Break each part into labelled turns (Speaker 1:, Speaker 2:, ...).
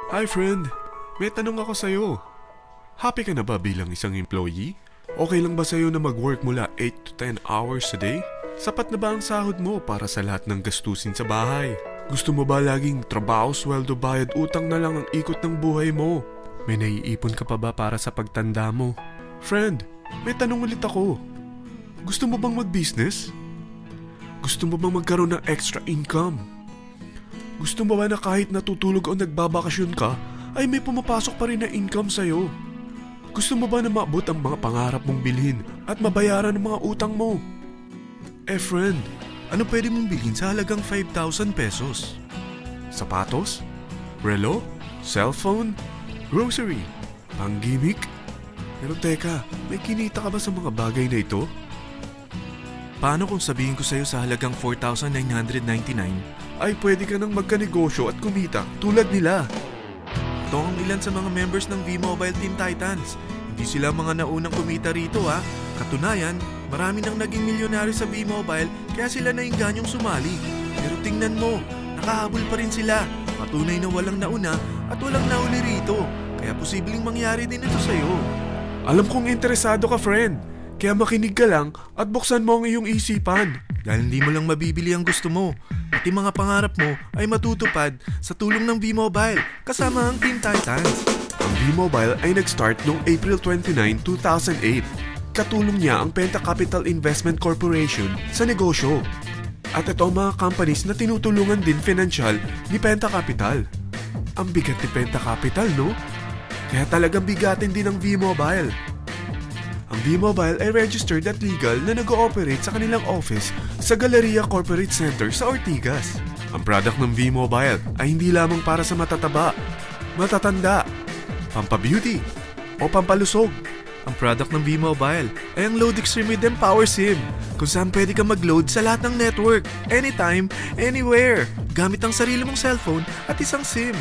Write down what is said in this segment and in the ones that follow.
Speaker 1: Hi friend, may tanong ako sa'yo. Happy ka na ba bilang isang employee? Okay lang ba sa'yo na mag-work mula 8 to 10 hours a day? Sapat na ba ang sahod mo para sa lahat ng gastusin sa bahay? Gusto mo ba laging trabaho, sweldo, bayad, utang na lang ang ikot ng buhay mo? May naiipon ka pa ba para sa pagtanda mo? Friend, may tanong ulit ako. Gusto mo bang mag-business? Gusto mo bang magkaroon ng extra income? Gusto mo ba na kahit natutulog o nagbabakasyon ka, ay may pumapasok pa rin na income sa'yo? Gusto mo ba na maabot ang mga pangarap mong bilhin at mabayaran ang mga utang mo? Friend, ano pwede mong bilhin sa halagang 5,000 pesos? Sapatos? Relo? Cellphone? Grocery? Pang-gimmick? Pero teka, may kinita ka ba sa mga bagay na ito? Paano kung sabihin ko sa'yo sa halagang 4,999 ay pwede ka nang magkanegosyo at kumita tulad nila? Ito ang ilan sa mga members ng V-Mobile Team Titans. Hindi sila mga naunang kumita rito ha. Katunayan, marami nang naging milyonaryo sa V-Mobile kaya sila naingganyong sumali. Pero tingnan mo, nakahabol pa rin sila. Patunay na walang nauna at walang nauli rito. Kaya posibleng mangyari din ito sa'yo. Alam kong interesado ka, friend. Kaya makinig ka lang at buksan mo ang iyong isipan. Dahil hindi mo lang mabibili ang gusto mo. Pati mga pangarap mo ay matutupad sa tulong ng V-Mobile kasama ang Team Titans. Ang V-Mobile ay nag-start noong April 29, 2008. Katulong niya ang Penta Capital Investment Corporation sa negosyo. At ito ang mga companies na tinutulungan din financial ni Penta Capital. Ang bigat ni Penta Capital, no? Kaya talagang bigatin din ang V-Mobile. Ang V-Mobile ay registered at legal na nag-ooperate sa kanilang office sa Galleria Corporate Center sa Ortigas. Ang product ng V-Mobile ay hindi lamang para sa matataba, matatanda, pampabeauty, o pampalusog. Ang product ng V-Mobile ay ang Load Extreme with Empower SIM, kung saan pwede ka mag-load sa lahat ng network, anytime, anywhere, gamit ang sarili mong cellphone at isang SIM.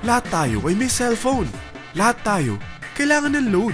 Speaker 1: Lahat tayo ay may cellphone. Lahat tayo kailangan ng load.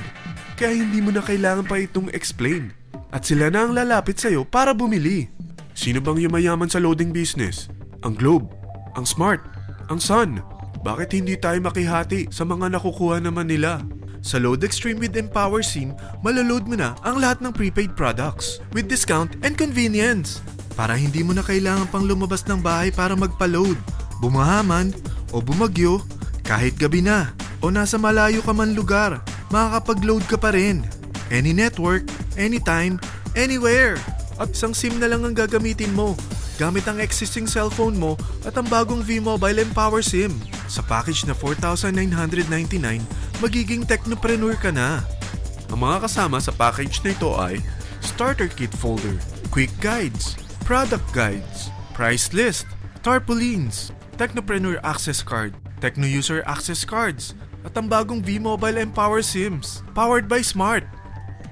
Speaker 1: Kaya hindi mo na kailangan pa itong explain. At sila na ang lalapit sa'yo para bumili. Sino bang yumayaman sa loading business? Ang Globe, ang Smart, ang Sun. Bakit hindi tayo makihati sa mga nakukuha naman nila? Sa Load Extreme with Empower SIM, malaload mo na ang lahat ng prepaid products with discount and convenience. Para hindi mo na kailangan pang lumabas ng bahay para magpa-load. Bumahaman o bumagyo, kahit gabi na o nasa malayo ka man lugar, makakapag-load ka pa rin. Any network, anytime, anywhere. At isang SIM na lang ang gagamitin mo gamit ang existing cellphone mo at ang bagong V-Mobile Empower SIM. Sa package na 4,999, magiging technopreneur ka na. Ang mga kasama sa package na ito ay Starter Kit Folder, Quick Guides, Product Guides, Price List, Tarpaulins, Technopreneur Access Card, Techno User Access Cards, at ang bagong V-Mobile Empower SIMs, powered by Smart.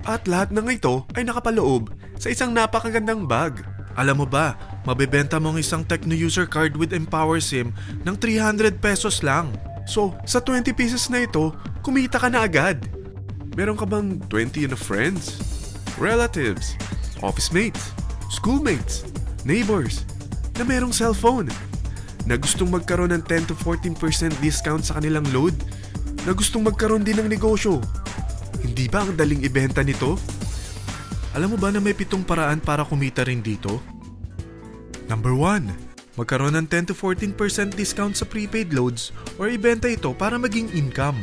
Speaker 1: At lahat ng ito ay nakapaloob sa isang napakagandang bag. Alam mo ba, mabebenta mo ang isang Techno User Card with Empower SIM ng 300 pesos lang. So, sa 20 pieces na ito, kumita ka na agad. Meron ka bang 20 na friends, relatives, office mates, schoolmates, neighbors, na merong cellphone, na gustong magkaroon ng 10 to 14% discount sa kanilang load, na gustong magkaroon din ng negosyo? Hindi ba ang daling ibenta nito? Alam mo ba na may 7 paraan para kumita rin dito? Number 1. Magkaroon ng 10 to 14% discount sa prepaid loads or ibenta ito para maging income.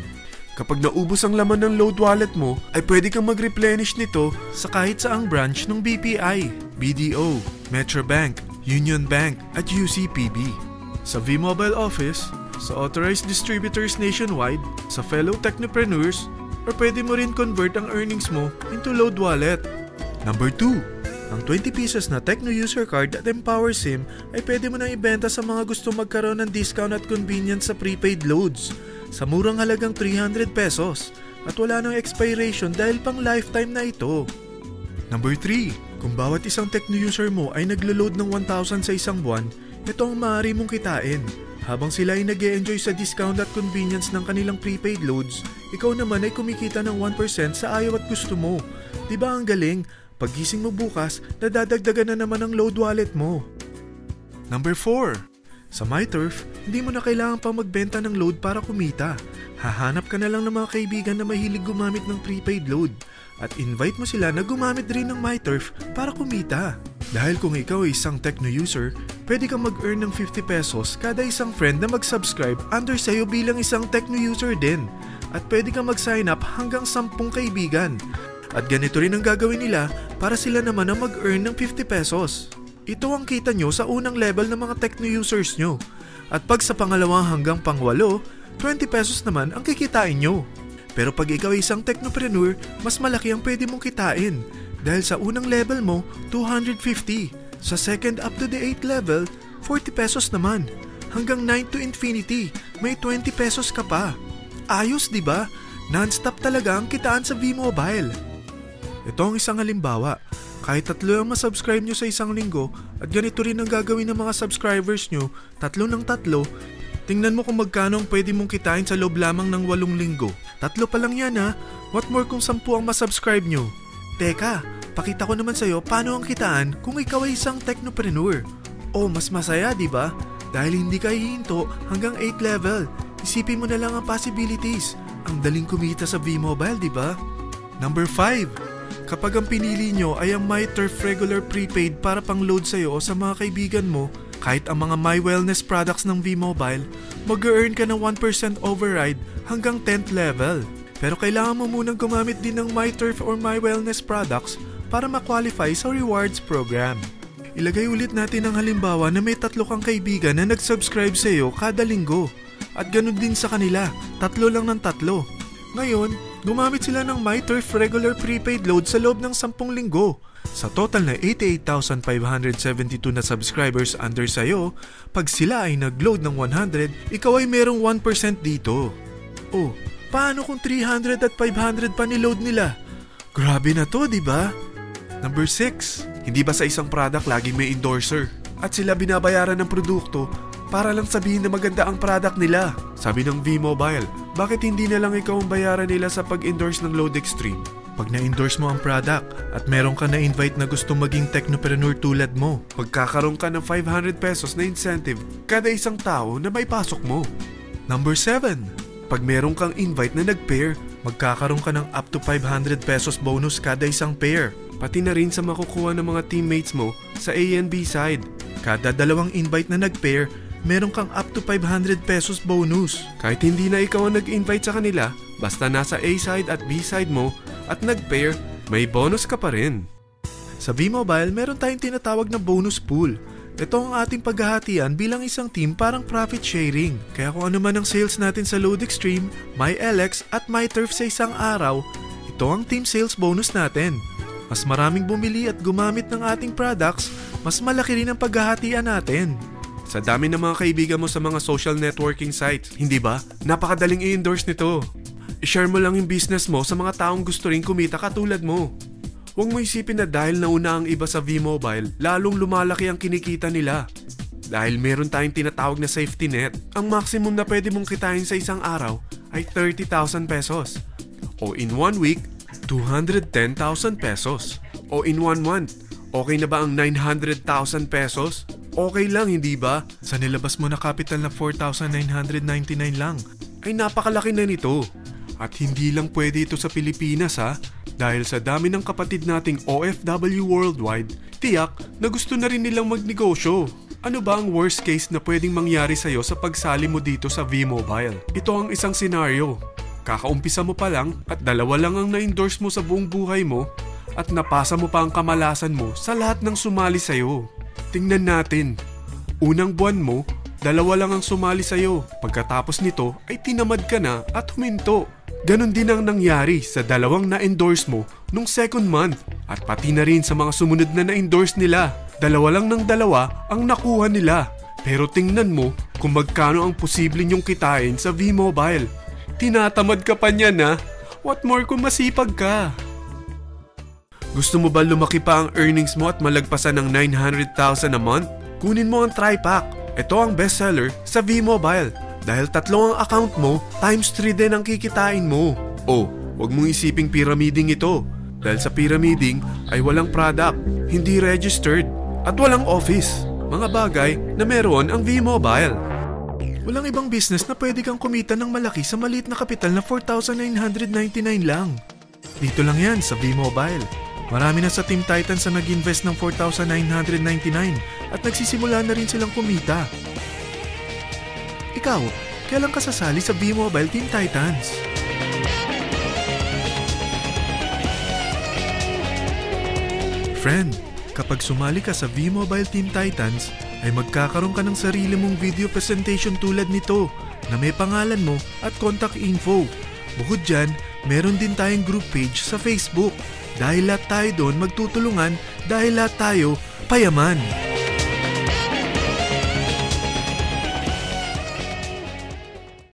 Speaker 1: Kapag naubos ang laman ng load wallet mo, ay pwede kang mag-replenish nito sa kahit saang branch ng BPI, BDO, Metrobank, Union Bank at UCPB. Sa V-Mobile Office, sa authorized distributors nationwide, sa fellow technopreneurs, or pwede mo rin convert ang earnings mo into load wallet. Number 2. Ang 20 pieces na Techno User Card at Empower SIM ay pwede mo nang ibenta sa mga gusto magkaroon ng discount at convenience sa prepaid loads sa murang halagang 300 pesos at wala nang expiration dahil pang lifetime na ito. Number 3. Kung bawat isang Techno user mo ay naglo-load ng 1,000 sa isang buwan, ito ang maaari mong kitain. Habang sila ay nag-e-enjoy sa discount at convenience ng kanilang prepaid loads, ikaw naman ay kumikita ng 1% sa ayaw at gusto mo. Diba ang galing? Paggising mo bukas, nadadagdagan na naman ang load wallet mo. Number 4. Sa MyTurf, hindi mo na kailangan pang magbenta ng load para kumita. Hahanap ka na lang ng mga kaibigan na mahilig gumamit ng prepaid load at invite mo sila na gumamit rin ng MyTurf para kumita. Dahil kung ikaw ay isang Tecno user, pwede kang mag-earn ng 50 pesos kada isang friend na mag-subscribe under sa'yo bilang isang Tecno user din. At pwede kang mag-sign up hanggang 10 kaibigan. At ganito rin ang gagawin nila para sila naman ang mag-earn ng 50 pesos. Ito ang kita nyo sa unang level ng mga Tecno users nyo. At pag sa pangalawa hanggang pang-8, 20 pesos naman ang kikitain nyo. Pero pag ikaw ay isang technopreneur, mas malaki ang pwede mong kitain. Dahil sa unang level mo, 250. Sa second up to the 8th level, 40 pesos naman. Hanggang 9 to infinity, may 20 pesos ka pa. Ayos, di ba? Non-stop talaga ang kitaan sa V-Mobile. Ito ang isang halimbawa. Kahit 3 ang masubscribe nyo sa isang linggo at ganito rin ang gagawin ng mga subscribers nyo, 3 ng 3, tingnan mo kung magkano ang pwede mong kitain sa loob lamang ng 8 linggo. 3 pa lang yan ha. What more kung 10 ang masubscribe nyo? Teka, pakita ko naman sa'yo paano ang kitaan kung ikaw ay isang technopreneur. Oh, mas masaya, di ba? Dahil hindi ka hihinto hanggang 8 level. Isipin mo na lang ang possibilities. Ang daling kumita sa V-Mobile, di ba? Number 5. Kapag ang pinili nyo ay ang MyTurf regular prepaid para pang-load sa'yo o sa mga kaibigan mo, kahit ang mga My Wellness products ng V-Mobile, mag-earn ka ng 1% override hanggang 10th level. Pero kailangan mo munang gumamit din ng MyTurf or My Wellness products para ma-qualify sa rewards program. Ilagay ulit natin ang halimbawa na may 3 kang kaibigan na nag-subscribe sa'yo kada linggo. At ganun din sa kanila, 3 lang ng 3. Ngayon, gumamit sila ng MyTurf regular prepaid load sa loob ng 10 linggo. Sa total na 88,572 na subscribers under sa'yo, pag sila ay nag-load ng 100, ikaw ay merong 1% dito. Oh, paano kung 300 at 500 pa ni-load nila? Grabe na to, di ba? Number 6. Hindi ba sa isang product laging may endorser? At sila binabayaran ng produkto para lang sabihin na maganda ang product nila. Sabi ng V-Mobile, bakit hindi na lang ikaw ang bayaran nila sa pag-endorse ng Load Extreme? Pag na-endorse mo ang product at meron ka na-invite na gusto maging technopreneur tulad mo, magkakaroon ka ng 500 pesos na incentive kada isang tao na may pasok mo. Number 7. Pag meron kang invite na nag-pair, magkakaroon ka ng up to 500 pesos bonus kada isang pair. Pati na rin sa makukuha ng mga teammates mo sa A and B side. Kada 2 invite na nag-pair, meron kang up to 500 pesos bonus. Kahit hindi na ikaw ang nag-invite sa kanila, basta nasa A side at B side mo at nag-pair, may bonus ka pa rin. Sa V-Mobile, meron tayong tinatawag na bonus pool. Ito ang ating paghahatian bilang isang team parang profit sharing. Kaya kung ano man ang sales natin sa Load Extreme, MyLX at MyTurf sa isang araw, ito ang team sales bonus natin. Mas maraming bumili at gumamit ng ating products, mas malaki rin ang paghahatian natin. Sa dami ng mga kaibigan mo sa mga social networking sites, hindi ba? Napakadaling i-endorse nito. I-share mo lang yung business mo sa mga taong gusto rin kumita katulad mo. Huwag mo isipin na dahil nauna ang iba sa V-Mobile, lalong lumalaki ang kinikita nila. Dahil meron tayong tinatawag na safety net, ang maximum na pwede mong kitain sa isang araw ay 30,000 pesos. O in 1 week, 210,000 pesos. O in 1 month, okay na ba ang 900,000 pesos? Okay lang, hindi ba? Sa nilabas mo na capital na 4,999 lang, ay napakalaki na nito. At hindi lang pwede ito sa Pilipinas ha, dahil sa dami ng kapatid nating OFW worldwide, tiyak na gusto na rin nilang magnegosyo. Ano ba ang worst case na pwedeng mangyari sa'yo sa pagsali mo dito sa V-Mobile? Ito ang isang senaryo. Kakaumpisa mo pa lang at 2 lang ang na-endorse mo sa buong buhay mo at napasa mo pa ang kamalasan mo sa lahat ng sumali sa'yo. Tingnan natin. Unang buwan mo, 2 lang ang sumali sa'yo. Pagkatapos nito ay tinamad ka na at huminto. Ganon din ang nangyari sa 2 na-endorse mo nung second month at pati na rin sa mga sumunod na na-endorse nila. 2 lang ng 2 ang nakuha nila. Pero tingnan mo kung magkano ang posible nyong kitain sa V-Mobile. Tinatamad ka pa niyan ha? What more kung masipag ka? Gusto mo ba lumaki pa ang earnings mo at malagpasan ng 900,000 a month? Kunin mo ang TriPack. Ito ang bestseller sa V-Mobile. Dahil 3 ang account mo, times 3 din ang kikitain mo. Oh, wag mong isiping pyramiding ito. Dahil sa pyramiding ay walang product, hindi registered, at walang office. Mga bagay na meron ang V-Mobile. Walang ibang business na pwede kang kumita ng malaki sa maliit na kapital na 4,999 lang. Dito lang yan sa V-Mobile. Marami na sa Team Titans na nag-invest ng 4,999 at nagsisimula na rin silang kumita. Ikaw, kailan ka sasali sa V-Mobile Team Titans? Friend, kapag sumali ka sa V-Mobile Team Titans, ay magkakaroon ka ng sarili mong video presentation tulad nito na may pangalan mo at contact info. Bukod dyan, meron din tayong group page sa Facebook. Dahil lahat tayo doon magtutulungan dahil lahat tayo payaman.